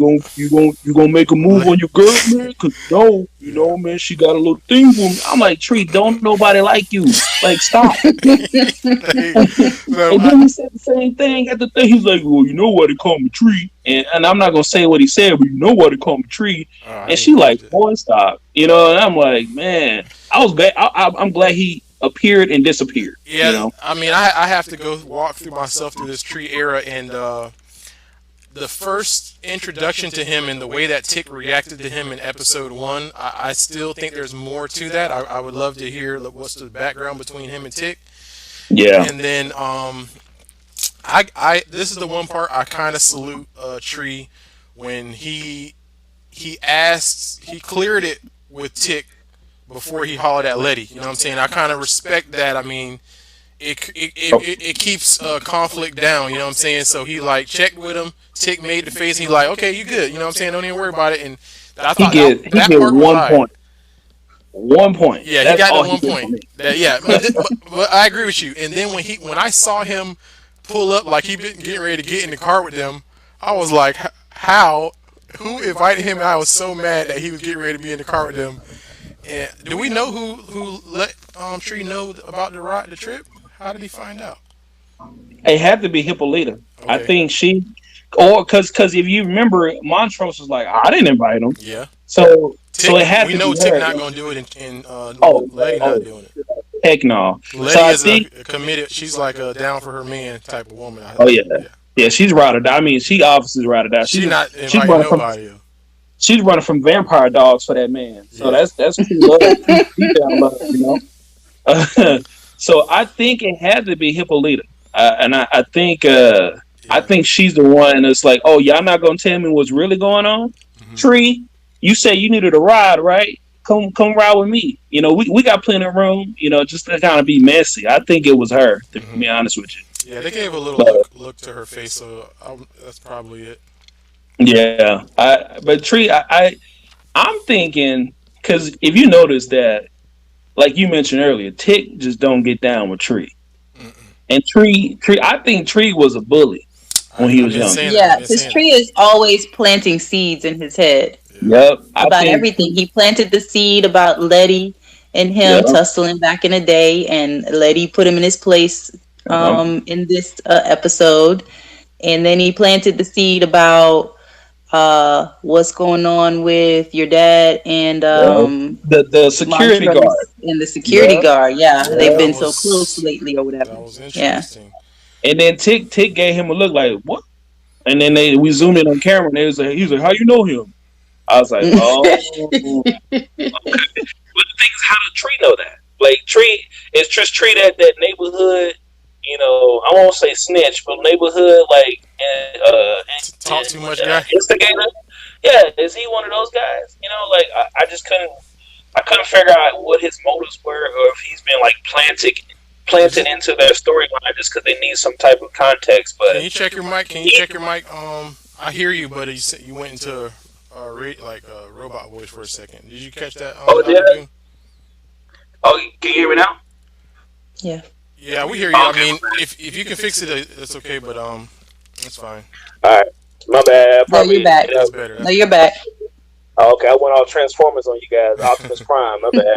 Speaker 2: gonna make a move on your girl, man? Cause man, she got a little thing for me. I'm like, Tree, don't nobody like you. Like, stop. And then he said the same thing at the thing. He's like, well, you know why they call me Tree? And I'm not gonna say what he said, but you know why they call me Tree? And she like, boy, stop. And I'm like, man, I was glad. I'm glad he appeared and disappeared.
Speaker 1: Yeah, I mean, I have to go walk through myself through this Tree era and. The first introduction to him and the way that Tick reacted to him in episode 1, I still think there's more to that. I would love to hear what's the background between him and Tick.
Speaker 2: Yeah.
Speaker 1: And then this is the one part I kind of salute Tree when he cleared it with Tick before he hollered at Letty. You know what I'm saying? I kind of respect that. I mean, it keeps conflict down, you know what I'm saying? So he checked with him. Tick made the face. He okay, you good, you know what I'm saying? Don't even worry about it. And I thought
Speaker 2: he get 1 point. 1 point.
Speaker 1: Yeah, he got the 1 point. But I agree with you. And then when I saw him pull up like he been getting ready to get in the car with them, I was like, how? Who invited him? And I was so mad that he was getting ready to be in the car with them. And do we know who let Tree know about the trip? How did he find out?
Speaker 2: It had to be Hippolyta. Okay. I think she, or because if you remember, Montrose was like, I didn't invite him.
Speaker 1: Yeah.
Speaker 2: So it had to be.
Speaker 1: We know Tick not going to do it, and Letty not doing it.
Speaker 2: Heck no.
Speaker 1: Letty is committed. She's like a down for her man type of woman.
Speaker 2: Yeah. She's rotted out. I mean, she obviously rotted out.
Speaker 1: She's not inviting nobody.
Speaker 2: She's running from vampire dogs for that man. So that's true love. Love, So I think it had to be Hippolyta, and I think she's the one that's like, oh, y'all not gonna tell me what's really going on? Mm-hmm. Tree, you said you needed a ride, right? Come ride with me. We got plenty of room. Just to kind of be messy. I think it was her, to be honest with you.
Speaker 1: Yeah, they gave a little look to her face, so that's probably it.
Speaker 2: Yeah, but Tree, I'm thinking, because if you notice that, like you mentioned earlier, Tick just don't get down with Tree. Mm-mm. And Tree, I think Tree was a bully when he was young.
Speaker 3: Yeah, because Tree is always planting seeds in his head.
Speaker 2: Yep.
Speaker 3: About everything. He planted the seed about Letty and him tussling back in the day, and Letty put him in his place in this episode. And then he planted the seed about what's going on with your dad and
Speaker 2: the security guard
Speaker 3: and the security guard. Yeah, they've been so close lately or whatever.
Speaker 1: That was interesting.
Speaker 2: Yeah. And then Tick gave him a look like, what? And then we zoomed in on camera and he was like, how you know him? I was like, oh. Okay. But the thing is, how does Tree know that? Like, Tree is just Tree that neighborhood, I won't say snitch, but neighborhood,
Speaker 1: talk too much guy.
Speaker 2: Instigator. Yeah, is he one of those guys? I just couldn't figure out what his motives were, or if he's been planted into their storyline just because they need some type of context. But
Speaker 1: can you check your mic? I hear you, but you went into a robot voice for a second. Did you catch that?
Speaker 2: Did I? Oh, can you hear me now?
Speaker 3: Yeah.
Speaker 1: Yeah, we hear you. Okay. I mean, if you can fix it, that's okay, but it's fine.
Speaker 2: All right. My bad.
Speaker 3: No, you're back.
Speaker 1: That's better.
Speaker 3: No, you're back.
Speaker 2: Oh, okay, I went all Transformers on you guys. Optimus Prime, my bad.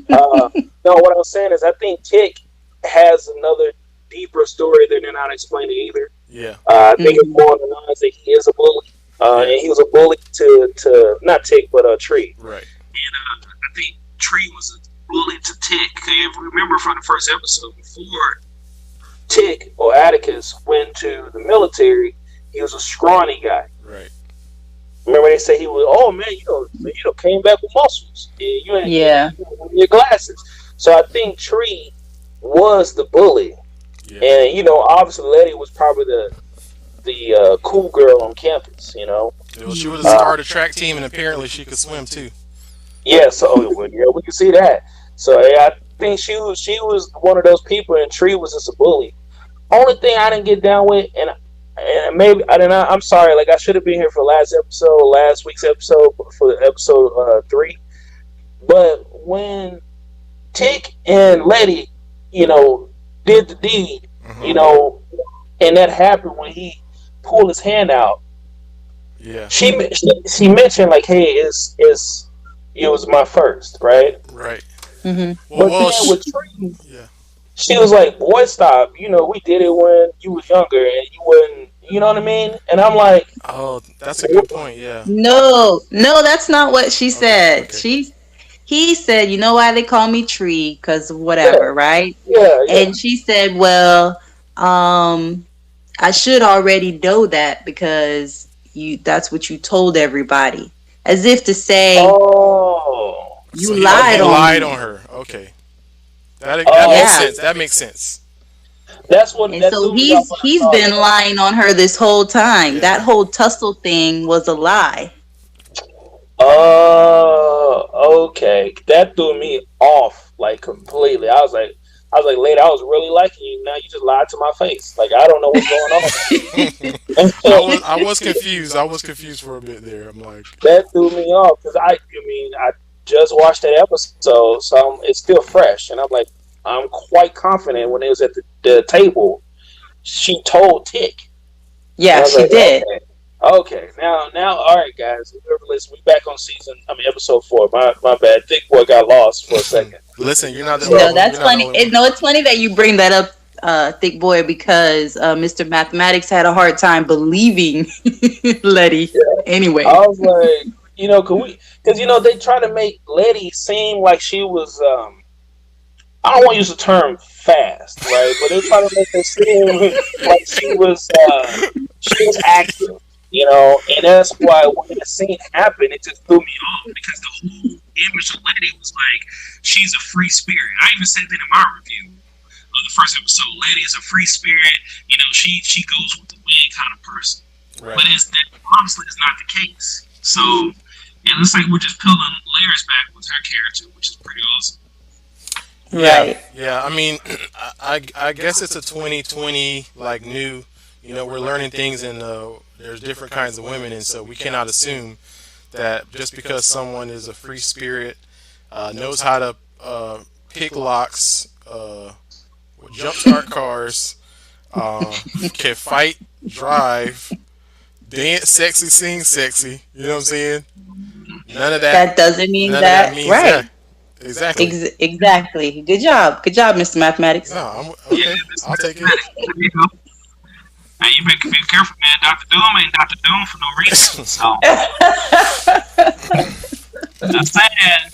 Speaker 2: No, what I was saying is I think Tick has another deeper story that they're not explaining either.
Speaker 1: Yeah.
Speaker 2: I think it's more on the lines that he is a bully. And he was a bully to not Tick, but Tree.
Speaker 1: Right.
Speaker 2: And I think Tree was a bully to Tick. If you remember from the first episode, before Tick or Atticus went to the military, he was a scrawny guy.
Speaker 1: Right.
Speaker 2: Remember they say he was, oh man, you came back with muscles. You your glasses. So I think Tree was the bully. Yeah. And obviously Letty was probably the cool girl on campus,
Speaker 1: Well, she was a star of the track team, and apparently she could swim too.
Speaker 2: Yeah, so we can see that. So I think she was one of those people, and Tree was just a bully. Only thing I didn't get down with, and maybe I didn't. I'm sorry. Like I should have been here for last week's episode, for episode 3. But when Tick and Letty, did the deed, and that happened when he pulled his hand out.
Speaker 1: Yeah.
Speaker 2: She mentioned like, hey, it was my first, right?
Speaker 1: Right.
Speaker 3: Mm-hmm.
Speaker 2: But then with Tree, she was like, boy, stop. We did it when you was younger and you wouldn't, you know what I mean? And I'm like,
Speaker 1: oh, that's a good point, yeah.
Speaker 3: No, that's not what she said. Okay. He said, you know why they call me Tree? Because whatever, right?
Speaker 2: Yeah.
Speaker 3: And she said, well, I should already know that because that's what you told everybody. As if to say, you lied on
Speaker 1: her. Okay. That makes sense. That makes sense.
Speaker 2: That's what.
Speaker 3: And so he's been lying on her this whole time. Yeah. That whole tussle thing was a lie.
Speaker 2: Okay. That threw me off like completely. I was like, lady, I was really liking you. Now you just lied to my face. Like I don't know what's
Speaker 1: going on. I was confused. I was confused for a bit there. I'm like,
Speaker 2: that threw me off because I just watched that episode, so it's still fresh, and I'm quite confident when it was at the table, she told Tick.
Speaker 3: Yeah, she did.
Speaker 2: Okay, now, all right, guys. We back on episode 4. My bad. Thick boy got lost for a second.
Speaker 1: Listen, you're not the
Speaker 3: No, that's funny. It's funny that you bring that up, Thick boy, because Mr. Mathematics had a hard time believing Letty. Yeah. Anyway,
Speaker 2: I was like, because they try to make Letty seem like she was. I don't want to use the term fast, right? But they try to make her seem like she was active. And that's why when the scene happened, it just threw me off because the whole image of Letty was like, she's a free spirit. I even said that in my review of the first episode. Letty is a free spirit. She goes with the wind kind of person. Right. But honestly, it's not the case. So it looks like we're just peeling layers back with her character, which is pretty awesome.
Speaker 3: Right.
Speaker 1: Yeah. I mean, I guess it's a 2020 new. We're learning things, and there's different kinds of women, and so we cannot assume that just because someone is a free spirit, knows how to pick locks, jumpstart cars, can fight, drive, dance sexy, sing sexy. You know what I'm saying? None of that.
Speaker 3: That doesn't mean that. Means right.
Speaker 1: That. Exactly.
Speaker 3: Exactly. Good job, Mr. Mathematics.
Speaker 1: No, okay. I'll take it.
Speaker 2: Hey, you better be careful, man. Dr. Doom ain't Dr. Doom for no reason. So that's sad.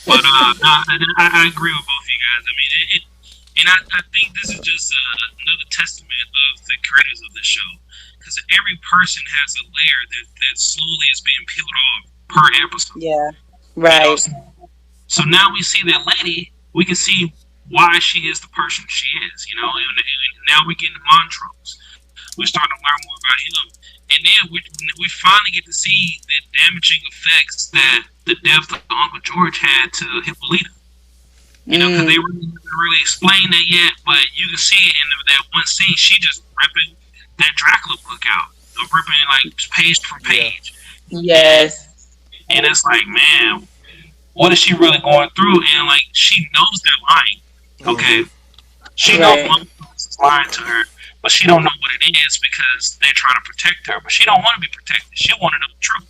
Speaker 2: But I agree with both of you guys. I mean, I think this is just another testament of the creators of the show, because every person has a layer that slowly is being peeled off per episode.
Speaker 3: Yeah, right.
Speaker 2: So now we see that Letty. We can see why she is the person she is, and now we're getting Montrose. We're starting to learn more about him. And then we finally get to see the damaging effects that the death of Uncle George had to Hippolyta. Because they didn't really explain that yet, but you can see it in that one scene. She just ripping that Dracula book out, ripping page for page.
Speaker 3: Yes.
Speaker 2: And it's like, man, what is she really going through? And she knows they're lying. Okay, she knows one is lying to her, but she don't know what it is because they're trying to protect her. But she don't want to be protected. She want to know the truth.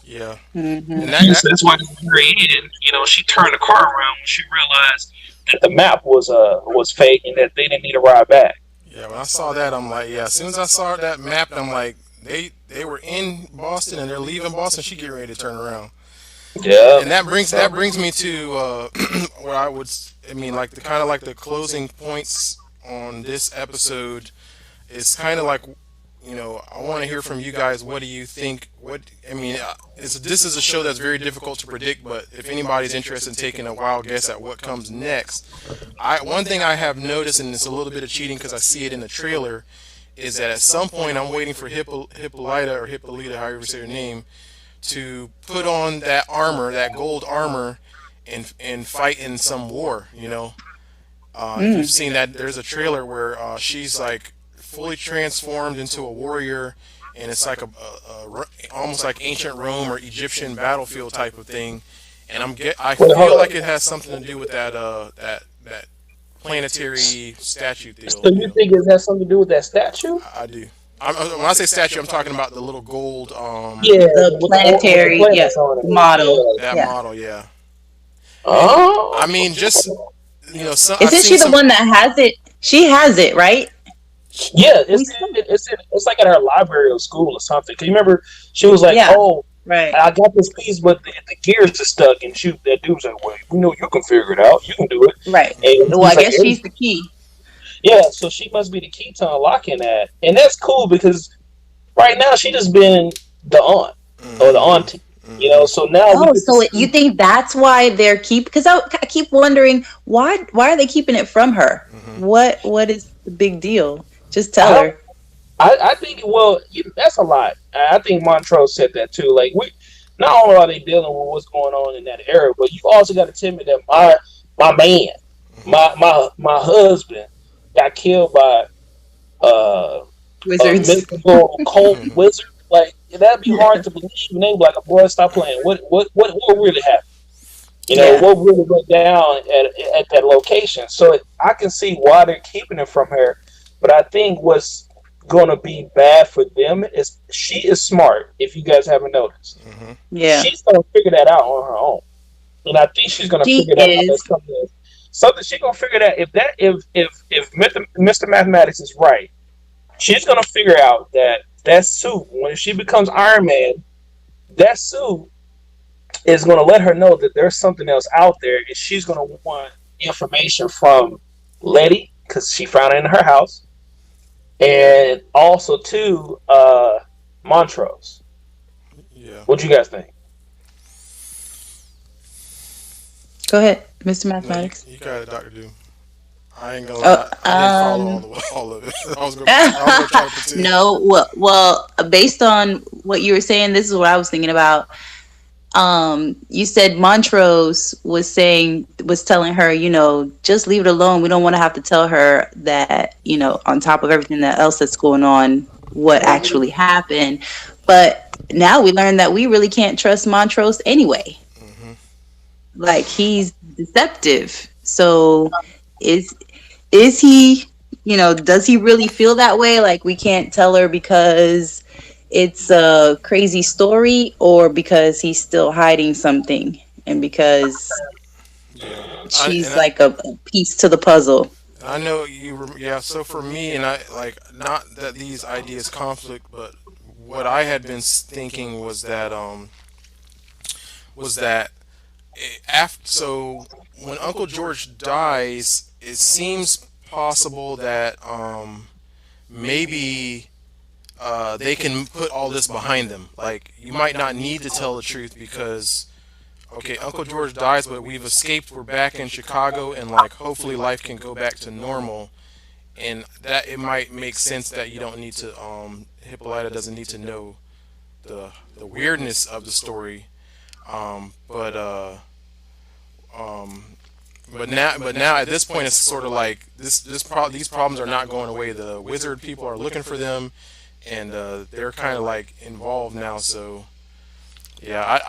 Speaker 1: Yeah,
Speaker 2: and that's why at the very end, she turned the car around when she realized that the map was fake and that they didn't need to ride back.
Speaker 1: Yeah, when I saw that, I'm like, as soon as I saw that map, I'm like, they were in Boston and they're leaving Boston. She getting ready to turn around.
Speaker 2: Yeah.
Speaker 1: And that brings me to where I mean, like the kind of like the closing points on this episode is kind of like, I want to hear from you guys. What do you think? This is a show that's very difficult to predict, but if anybody's interested in taking a wild guess at what comes next, one thing I have noticed, and it's a little bit of cheating because I see it in the trailer, is that at some point I'm waiting for Hippolyta, or Hippolyta, however you say her name, to put on that armor, that gold armor, and fight in some war. If you've seen that, there's a trailer where she's like fully transformed into a warrior, and it's like almost like ancient Rome or Egyptian battlefield type of thing. And I feel like it has something to do with that planetary statue deal.
Speaker 2: So you think it has something to do with that statue?
Speaker 1: I do. When I say statue, I'm talking about the little gold.
Speaker 3: The planetary model.
Speaker 1: That model, yeah.
Speaker 2: Oh.
Speaker 1: I mean, just
Speaker 3: Isn't she the one that has it? She has it, right?
Speaker 2: Yeah, it's like at her library or school or something. Cause you remember she was like, right, I got this piece, but the gears are stuck, and that dude was like, well, you can figure it out. You can do it.
Speaker 3: Right. And well, I guess she's the key.
Speaker 2: Yeah, so she must be the key to unlocking that. And that's cool because right now she just been the aunt or the auntie. So now
Speaker 3: you think that's why they're because I keep wondering why are they keeping it from her? What is the big deal? Just tell her.
Speaker 2: I think that's a lot. I think Montrose said that too. Like, not only are they dealing with what's going on in that era, but you also got to tell me that my man, my husband got killed by
Speaker 3: wizards,
Speaker 2: mystical cold wizard. Like, that'd be hard to believe. And they be like, "Boy, stop playing. What really happened? What really went down at that location?" So I can see why they're keeping it from her. But I think what's going to be bad for them is she is smart. If you guys haven't noticed, she's going to figure that out on her own, and I think she's going to figure that out. Something she's going to figure that if Mr. Mathematics is right, she's going to figure out that suit, when she becomes Iron Man, that suit is going to let her know that there's something else out there, and she's going to want information from Letty because she found it in her house, and also too Montrose.
Speaker 1: Yeah.
Speaker 2: What you guys think?
Speaker 3: Go ahead, Mr. Mathematics.
Speaker 1: No, you got it, Dr. Doom. I ain't gonna lie. I didn't follow all of it. I was gonna try to pretend.
Speaker 3: No, well, based on what you were saying, this is what I was thinking about. You said Montrose was telling her, just leave it alone. We don't want to have to tell her that, on top of everything else that's going on, what actually happened. But now we learned that we really can't trust Montrose anyway. Like, he's deceptive. So is he, does he really feel that way? Like, we can't tell her because it's a crazy story, or because he's still hiding something, and because she's like a piece to the puzzle.
Speaker 1: I know so for me, and I not that these ideas conflict, but what I had been thinking was that so when Uncle George dies, it seems possible that maybe they can put all this behind them. Like, you might not need to tell the truth because, okay, Uncle George dies, but we've escaped. We're back in Chicago, and hopefully life can go back to normal. And that it might make sense that you don't need to. Hippolyta doesn't need to know the weirdness of the story. But now at this point, it's sort of like these problems are not going away. The wizard people are looking for them, and they're kind of involved now. So yeah,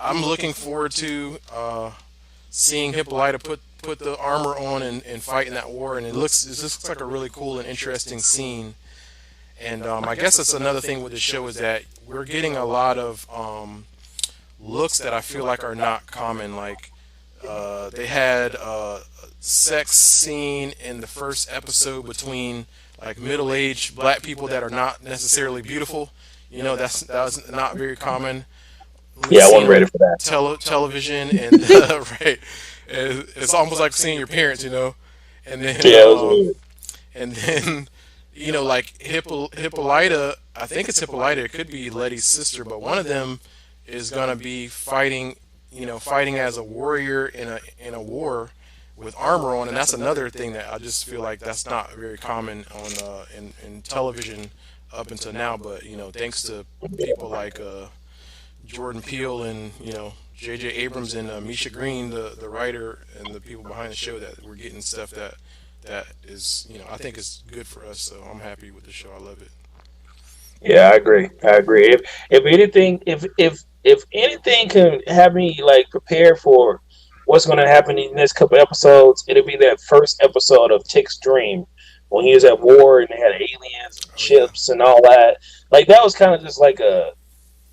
Speaker 1: I'm looking forward to seeing Hippolyta put the armor on and fight in that war, and it looks like a really cool and interesting scene. And I guess that's another thing with the show is that we're getting a lot of looks that I feel like are not common. They had a sex scene in the first episode between like middle-aged black people that are not necessarily beautiful. You know, that was not very common.
Speaker 2: I wasn't ready for that.
Speaker 1: Television and right, it's almost like seeing your parents, you know. And then
Speaker 2: it was weird.
Speaker 1: And then you know, like Hippolyta, I think it's Hippolyta. It could be Letty's sister, but one of them is gonna be fighting, you know, fighting as a warrior in a war with armor on, and that's another thing that I just feel like that's not very common on in television up until now. But you know, thanks to people like Jordan Peele and you know J.J. Abrams and Misha Green, the writer and the people behind the show, that we're getting stuff that is, you know, I think is good for us. So I'm happy with the show. I love it.
Speaker 2: Yeah, I agree. If anything, if anything can have me like prepare for what's going to happen in the next couple episodes, it'll be that first episode of Tick's Dream when he was at war and they had aliens and chips and all that. Like that was kind of just like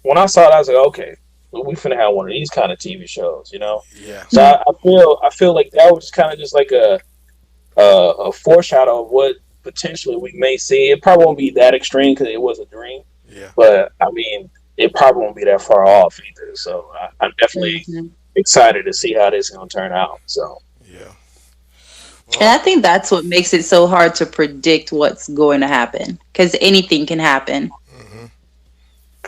Speaker 2: when I saw it, I was like, okay, we finna have one of these kind of TV shows, you know?
Speaker 1: Yeah.
Speaker 2: So I feel like that was kind of just like a foreshadow of what potentially we may see. It probably won't be that extreme because it was a dream.
Speaker 1: Yeah.
Speaker 2: But I mean, it probably won't be that far off either. So I'm definitely excited to see how this is going to turn out. So
Speaker 1: yeah.
Speaker 3: And I think that's what makes it so hard to predict what's going to happen, because anything can happen.
Speaker 1: Mm-hmm.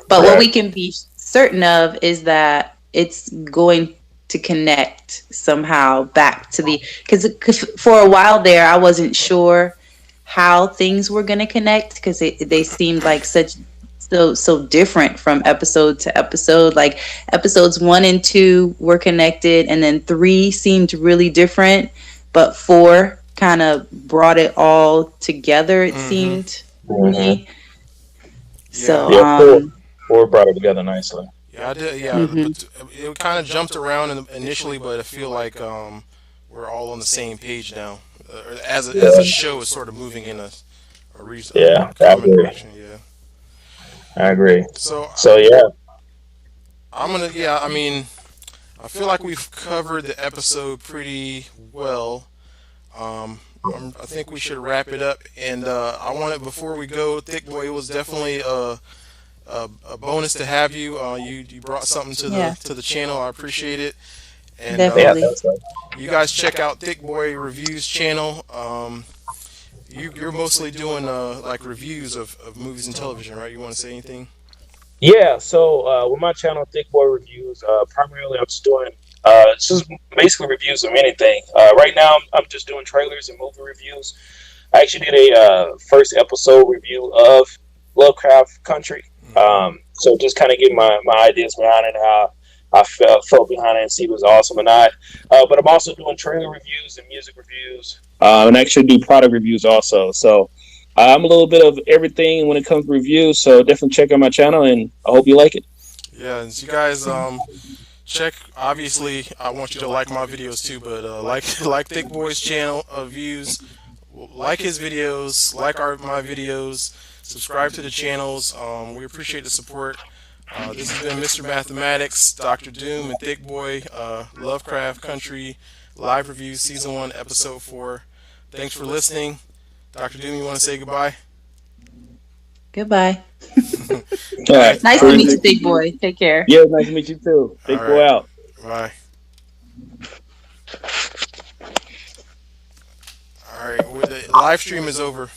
Speaker 3: But what we can be certain of is that it's going to connect somehow back to because for a while there I wasn't sure how things were going to connect, because they seemed like so different from episode to episode. Like episodes 1 and 2 were connected, and then 3 seemed really different, but 4 kind of brought it all together, it seemed to me. So
Speaker 2: 4 brought it together nicely.
Speaker 1: Yeah, I did. Yeah, it kind of jumped around initially, but I feel like we're all on the same page now. As a show is sort of moving in a reason.
Speaker 2: Common direction.
Speaker 1: Yeah,
Speaker 2: I agree.
Speaker 1: So
Speaker 2: yeah,
Speaker 1: I'm gonna. Yeah, I mean, I feel like we've covered the episode pretty well. I think we should wrap it up. And I wanted, before we go, Thick Boy, it was definitely a bonus to have you. You brought something to the channel. I appreciate it. And you guys check out Thick Boy Reviews channel. You're mostly doing like reviews of movies and television, right? You want to say anything?
Speaker 2: Yeah. So with my channel, Thick Boy Reviews, primarily I'm just doing just basically reviews of anything. Right now I'm just doing trailers and movie reviews. I actually did a first episode review of Lovecraft Coutry. So just kind of get my ideas behind it, how I felt behind it, and see if it was awesome or not. But I'm also doing trailer reviews and music reviews, and actually do product reviews also. So I'm a little bit of everything when it comes to reviews. So definitely check out my channel, and I hope you like it.
Speaker 1: Yeah, and so you guys check. Obviously, I want you to like my videos too, but like Thick Boy's channel views, like his videos, like my videos. Subscribe to the channels. We appreciate the support. This has been Mr. Mathematics, Dr. Doom, and Thick Boy, Lovecraft Coutry Live Review, Season 1, Episode 4. Thanks for listening. Dr. Doom, you want to say goodbye?
Speaker 3: Goodbye.
Speaker 2: All right.
Speaker 3: Nice to meet you, Thick Boy. Take care.
Speaker 2: Yeah, nice to meet you too. Thick Boy out.
Speaker 1: Bye. All right, the live stream is over.